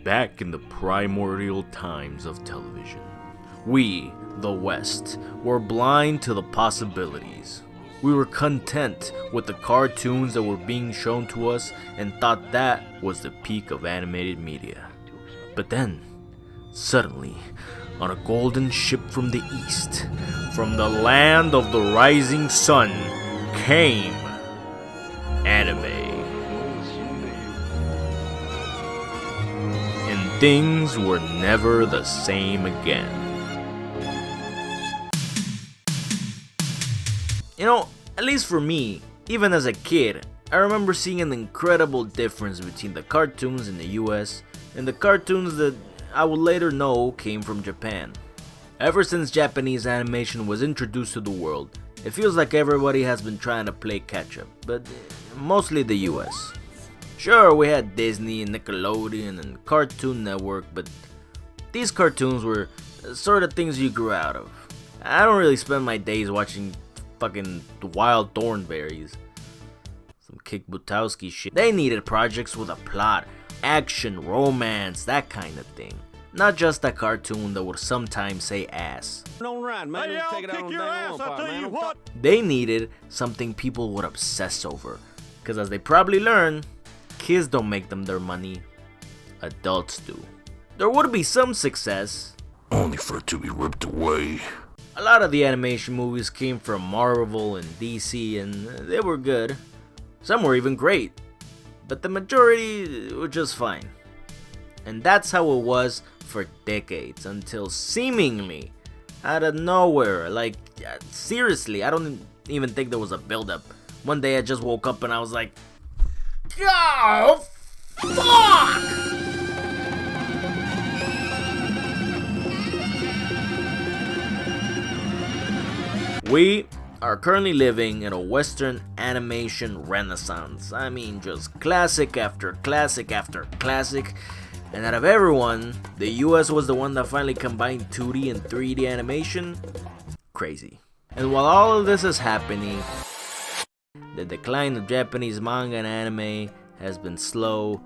Back in the primordial times of television, we, the West, were blind to the possibilities. We were content with the cartoons that were being shown to us and thought that was the peak of animated media. But then, suddenly, on a golden ship from the east, from the land of the rising sun, came anime. And things were never the same again. You know, at least for me, even as a kid, I remember seeing an incredible difference between the cartoons in the US and the cartoons that I would later know came from Japan. Ever since Japanese animation was introduced to the world, it feels like everybody has been trying to play catch up, but mostly the US. Sure, we had Disney and Nickelodeon and Cartoon Network, but these cartoons were sort of things you grew out of. I don't really spend my days watching fucking Wild Thornberries. Some Kick Buttowski shit. They needed projects with a plot, action, romance, that kind of thing. Not just a cartoon that would sometimes say ass. Don't ride, man. Hey, I'll kick your ass, I tell you what. They needed something people would obsess over. Because as they probably learn, kids don't make them their money. Adults do. There would be some success, Only for it to be ripped away. a lot of the animation movies came from Marvel and DC and they were good. Some were even great. But the majority were just fine. And that's how it was for decades until seemingly out of nowhere, like seriously, I don't even think there was a build-up. One day I just woke up and I was like, oh, fuck! We are currently living in a Western animation renaissance. I mean, just classic after classic after classic. And out of everyone, the US was the one that finally combined 2D and 3D animation. Crazy. And while all of this is happening, the decline of Japanese manga and anime has been slow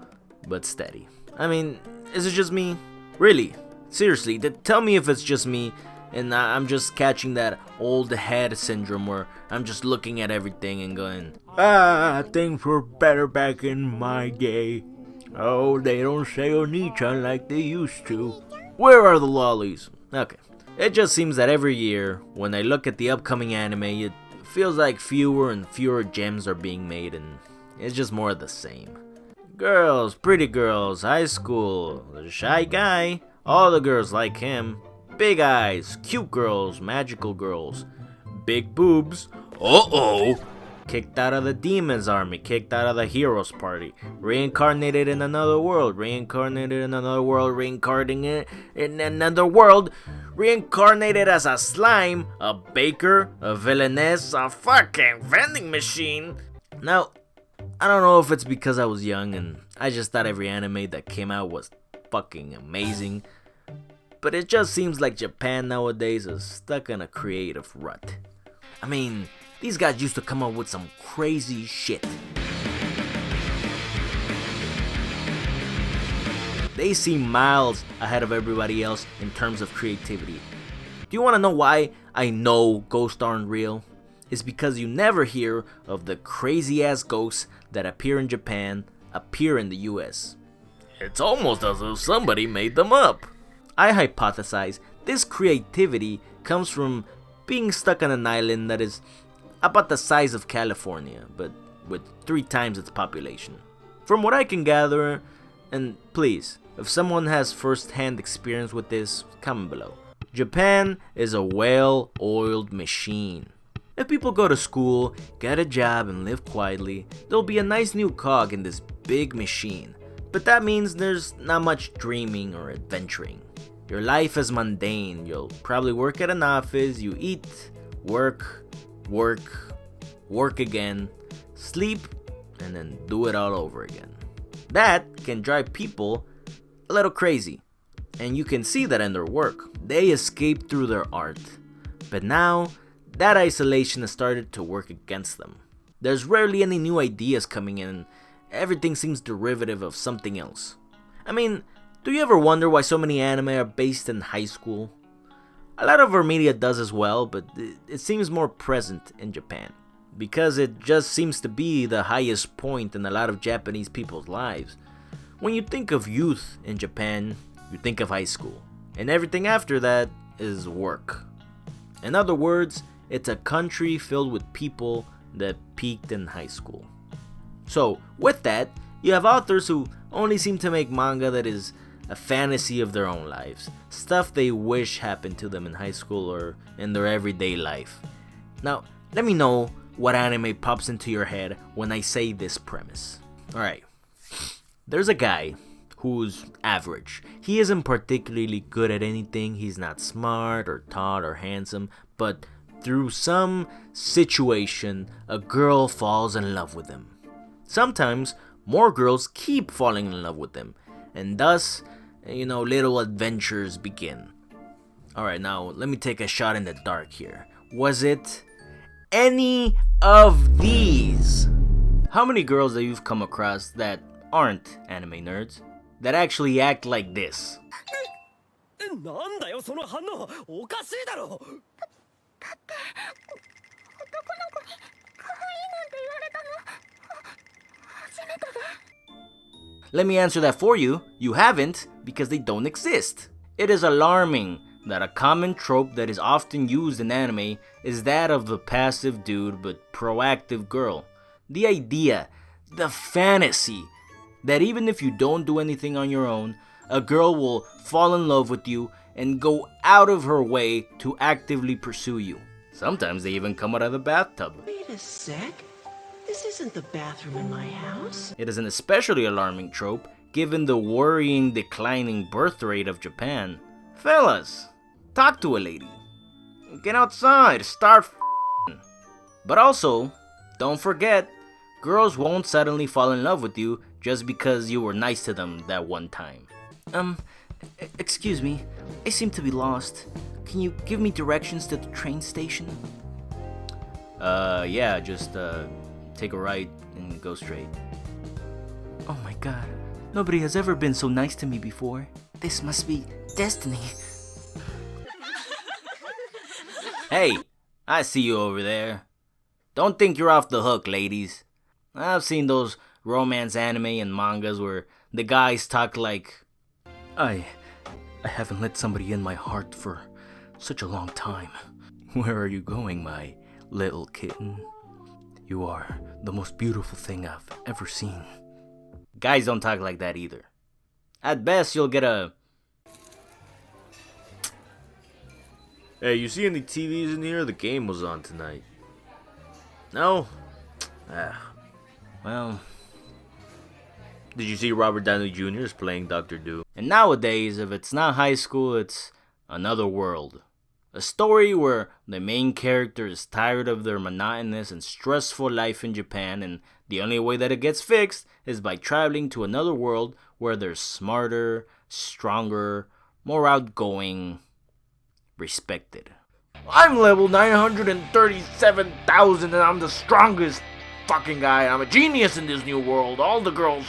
but steady. I mean, is it just me? Really? Seriously, tell me if it's just me and I'm just catching that old head syndrome where I'm just looking at everything and going, things were better back in my day. Oh, they don't say Oni-chan like they used to. Where are the lollies? Okay. It just seems that every year, when I look at the upcoming anime, it feels like fewer and fewer gems are being made and it's just more of the same. Girls, pretty girls, high school, the shy guy, all the girls like him. Big eyes, cute girls, magical girls. Big boobs, uh-oh. Kicked out of the demon's army, kicked out of the hero's party, reincarnated in another world, reincarnated in another world, reincarnated in another world, reincarnated as a slime, a baker, a villainess, a fucking vending machine. Now, I don't know if it's because I was young and I just thought every anime that came out was fucking amazing, but it just seems like Japan nowadays is stuck in a creative rut. I mean, these guys used to come up with some crazy shit. They seem miles ahead of everybody else in terms of creativity. Do you want to know why I know ghosts aren't real? It's because you never hear of the crazy ass ghosts that appear in Japan appear in the US. It's almost as if somebody made them up. I hypothesize this creativity comes from being stuck on an island that is about the size of California, but with 3 times its population. From what I can gather, and please, if someone has first-hand experience with this, comment below. Japan is a well-oiled machine. If people go to school, get a job, and live quietly, there'll be a nice new cog in this big machine. But that means there's not much dreaming or adventuring. Your life is mundane. You'll probably work at an office, you eat, work again, sleep, and then do it all over again. That can drive people a little crazy, and you can see that in their work. They escape through their art, but now that isolation has started to work against them. There's rarely any new ideas coming in, everything seems derivative of something else. I mean, Do you ever wonder why so many anime are based in high school? A lot of our media does as well, but it seems more present in Japan, because it just seems to be the highest point in a lot of Japanese people's lives. When you think of youth in Japan, you think of high school, and everything after that is work. In other words, it's a country filled with people that peaked in high school. So, with that, you have authors who only seem to make manga that is a fantasy of their own lives, stuff they wish happened to them in high school or in their everyday life. Now, let me know what anime pops into your head when I say this premise. Alright, there's a guy who's average. He isn't particularly good at anything, he's not smart or tall or handsome, but through some situation, a girl falls in love with him. Sometimes, more girls keep falling in love with him, and thus, little adventures begin. Alright, now let me take a shot in the dark here. Was it any of these? How many girls that you've come across that aren't anime nerds that actually act like this? なんだよその反応おかしいだろだって男の子に可愛いなんて言われたの初めてで Let me answer that for you. You haven't, because they don't exist. It is alarming that a common trope that is often used in anime is that of the passive dude but proactive girl. The idea, the fantasy, that even if you don't do anything on your own, a girl will fall in love with you and go out of her way to actively pursue you. Sometimes they even come out of the bathtub. Wait a sec. This isn't the bathroom in my house. It is an especially alarming trope given the worrying declining birth rate of Japan. Fellas, talk to a lady. Get outside, start f***ing. But also, don't forget, girls won't suddenly fall in love with you just because you were nice to them that one time. Excuse me, I seem to be lost. Can you give me directions to the train station? Yeah, just, take a right and go straight. Oh my god, nobody has ever been so nice to me before. This must be destiny. Hey, I see you over there. Don't think you're off the hook, ladies. I've seen those romance anime and mangas where the guys talk like, I haven't let somebody in my heart for such a long time. Where are you going, my little kitten? You are the most beautiful thing I've ever seen. Guys don't talk like that either. At best, you'll get a... Hey, you see any TVs in here? The game was on tonight. No? Well... Did you see Robert Downey Jr. is playing Dr. Doom? And nowadays, if it's not high school, it's Another World. A story where the main character is tired of their monotonous and stressful life in Japan, and the only way that it gets fixed is by traveling to another world where they're smarter, stronger, more outgoing, respected. I'm level 937,000 and I'm the strongest fucking guy. I'm a genius in this new world. All the girls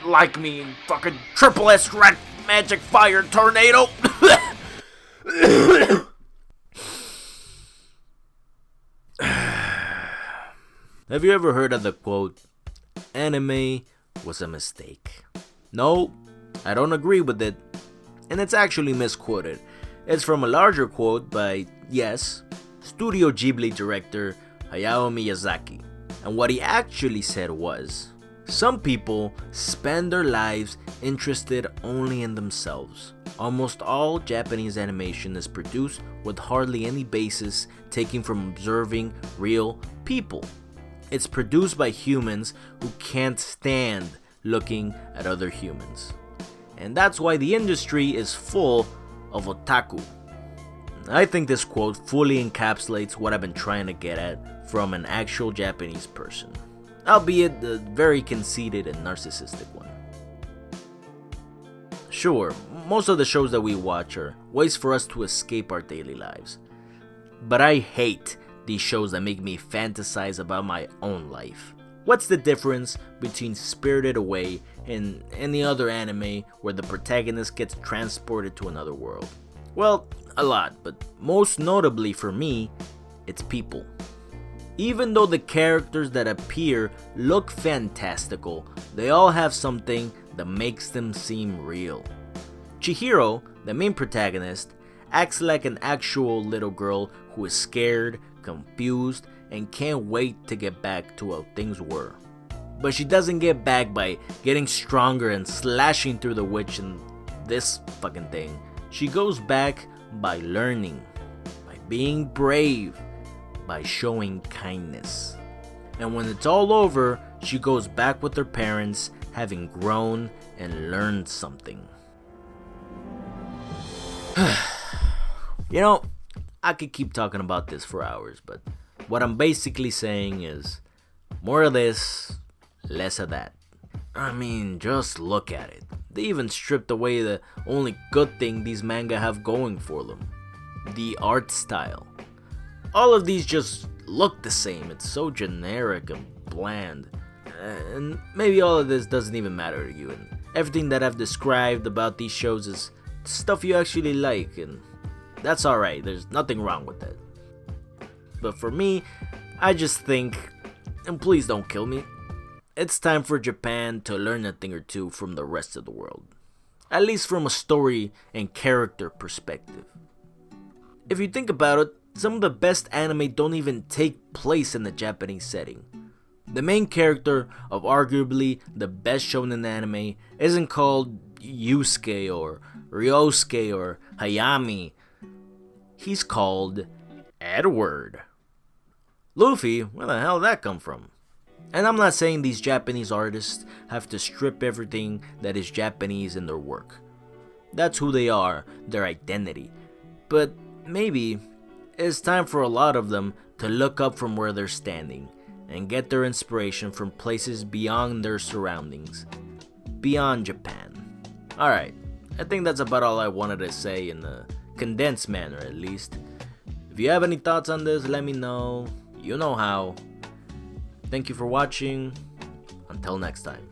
like me. Fucking triple S rat magic fire tornado. Have you ever heard of the quote, anime was a mistake? No, I don't agree with it, and it's actually misquoted. It's from a larger quote by, yes, Studio Ghibli director Hayao Miyazaki, and what he actually said was, some people spend their lives interested only in themselves. Almost all Japanese animation is produced with hardly any basis taken from observing real people. It's produced by humans who can't stand looking at other humans. And that's why the industry is full of otaku. I think this quote fully encapsulates what I've been trying to get at from an actual Japanese person, albeit a very conceited and narcissistic one. Sure, most of the shows that we watch are ways for us to escape our daily lives, but I hate these shows that make me fantasize about my own life. What's the difference between Spirited Away and any other anime where the protagonist gets transported to another world? Well, a lot, but most notably for me, it's people. Even though the characters that appear look fantastical, they all have something that makes them seem real. Chihiro, the main protagonist, acts like an actual little girl who is scared, confused, and can't wait to get back to how things were. But she doesn't get back by getting stronger and slashing through the witch and this fucking thing. She goes back by learning, by being brave, by showing kindness. And when it's all over, she goes back with her parents, having grown and learned something. You know, I could keep talking about this for hours, but what I'm basically saying is more of this, less of that. I mean, just look at it. They even stripped away the only good thing these manga have going for them, the art style. All of these just look the same. It's so generic and bland. And maybe all of this doesn't even matter to you, and everything that I've described about these shows is stuff you actually like, and that's alright. There's nothing wrong with that. But for me, I just think, and please don't kill me, it's time for Japan to learn a thing or two from the rest of the world. At least from a story and character perspective. If you think about it, some of the best anime don't even take place in the Japanese setting. The main character of arguably the best shonen anime isn't called Yusuke or Ryosuke or Hayami. He's called Edward. Luffy, where the hell did that come from? And I'm not saying these Japanese artists have to strip everything that is Japanese in their work. That's who they are, their identity. But maybe it's time for a lot of them to look up from where they're standing and get their inspiration from places beyond their surroundings, beyond Japan. Alright, I think that's about all I wanted to say in a condensed manner at least. If you have any thoughts on this, let me know. You know how. Thank you for watching. Until next time.